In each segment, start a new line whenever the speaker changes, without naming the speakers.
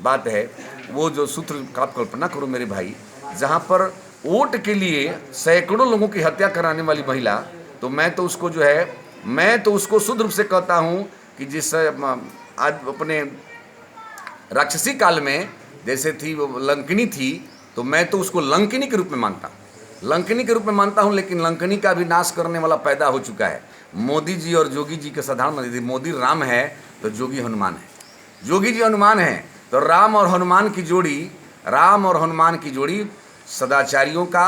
बात है, वो जो सूत्र का आप कल्पना करो मेरे भाई, जहाँ पर वोट के लिए सैकड़ों लोगों की हत्या कराने वाली महिला, तो मैं तो उसको जो है, मैं तो उसको शुद्ध रूप से कहता हूँ कि जिस आज अपने राक्षसी काल में जैसे थी वो लंकिनी थी, तो मैं तो उसको लंकिनी के रूप में मानता हूँ, लंकिनी के रूप में मानता हूँ। लेकिन लंकिनी का भी नाश करने वाला पैदा हो चुका है। मोदी जी और जोगी जी के साधारण यदि मोदी राम है तो जोगी हनुमान है, जोगी जी हनुमान है, तो राम और हनुमान की जोड़ी, राम और हनुमान की जोड़ी सदाचारियों का,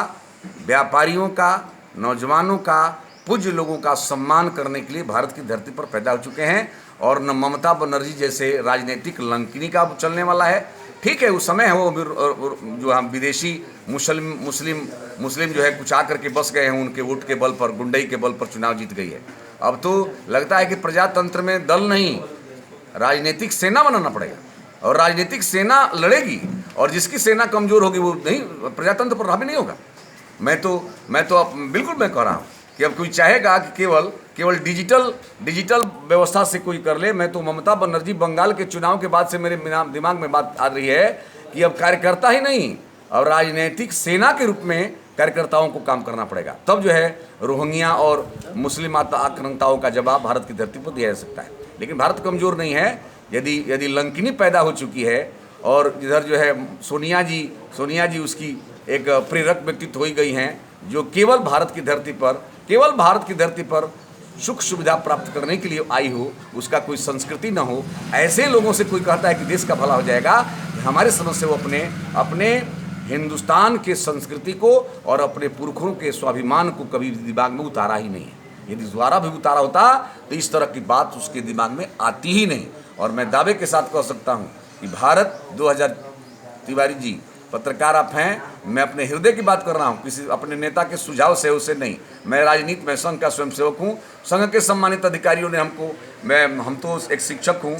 व्यापारियों का, नौजवानों का, पूज्य लोगों का सम्मान करने के लिए भारत की धरती पर पैदा हो चुके हैं। और न ममता बनर्जी जैसे राजनीतिक लंकिनी का चलने वाला है। ठीक है, उस समय है वो जो हम विदेशी मुस्लिम जो है कुछ आकर के बस गए हैं, उनके वोट के बल पर, गुंडई के बल पर चुनाव जीत गई है। अब तो लगता है कि प्रजातंत्र में दल नहीं, राजनीतिक सेना बनाना पड़ेगा, और राजनीतिक सेना लड़ेगी, और जिसकी सेना कमजोर होगी वो नहीं, प्रजातंत्र पर हावी नहीं होगा। मैं तो अब बिल्कुल मैं कह रहा हूँ कि अब कोई चाहेगा कि केवल डिजिटल व्यवस्था से कोई कर ले। मैं तो ममता बनर्जी बंगाल के चुनाव के बाद से मेरे दिमाग में बात आ रही है कि अब कार्यकर्ता ही नहीं, और राजनीतिक सेना के रूप में कार्यकर्ताओं को काम करना पड़ेगा। तब जो है रोहिंग्या और मुस्लिम आक्रांताओं का जवाब भारत की धरती पर दिया जा सकता है। लेकिन भारत कमजोर नहीं है। यदि लंकिनी पैदा हो चुकी है, और इधर जो है सोनिया जी उसकी एक प्रेरक व्यक्तित्व हो गई हैं, जो केवल भारत की धरती पर सुख सुविधा प्राप्त करने के लिए आई हो, उसका कोई संस्कृति न हो। ऐसे लोगों से कोई कहता है कि देश का भला हो जाएगा, हमारे समझ से वो अपने हिंदुस्तान के संस्कृति को और अपने पुरखों के स्वाभिमान को कभी दिमाग में उतारा ही नहीं है। यदि द्वारा भी उतारा होता तो इस तरह की बात उसके दिमाग में आती ही नहीं। और मैं दावे के साथ कह सकता हूँ कि भारत 2000 तिवारी जी पत्रकार आप हैं, मैं अपने हृदय की बात कर रहा हूँ, किसी अपने नेता के सुझाव से उसे नहीं। मैं राजनीति में संघ का स्वयंसेवक हूँ, संघ के सम्मानित अधिकारियों ने हम तो एक शिक्षक हूँ,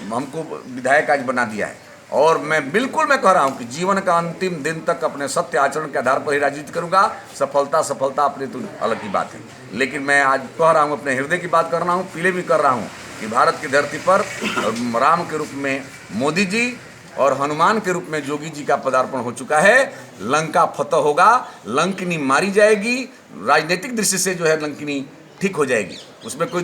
हमको विधायक आज बना दिया है। और मैं कह रहा हूँ कि जीवन का अंतिम दिन तक अपने सत्य आचरण के आधार पर ही राजनीति करूँगा। सफलता अपनी तो अलग की बात है, लेकिन मैं आज कह रहा हूँ, अपने हृदय की बात कर रहा हूँ, पीले भी कर रहा हूँ कि भारत की धरती पर राम के रूप में मोदी जी और हनुमान के रूप में जोगी जी का पदार्पण हो चुका है। लंका फतह होगा, लंकिनी मारी जाएगी, राजनीतिक दृष्टि से जो है लंकिनी ठीक हो जाएगी, उसमें कोई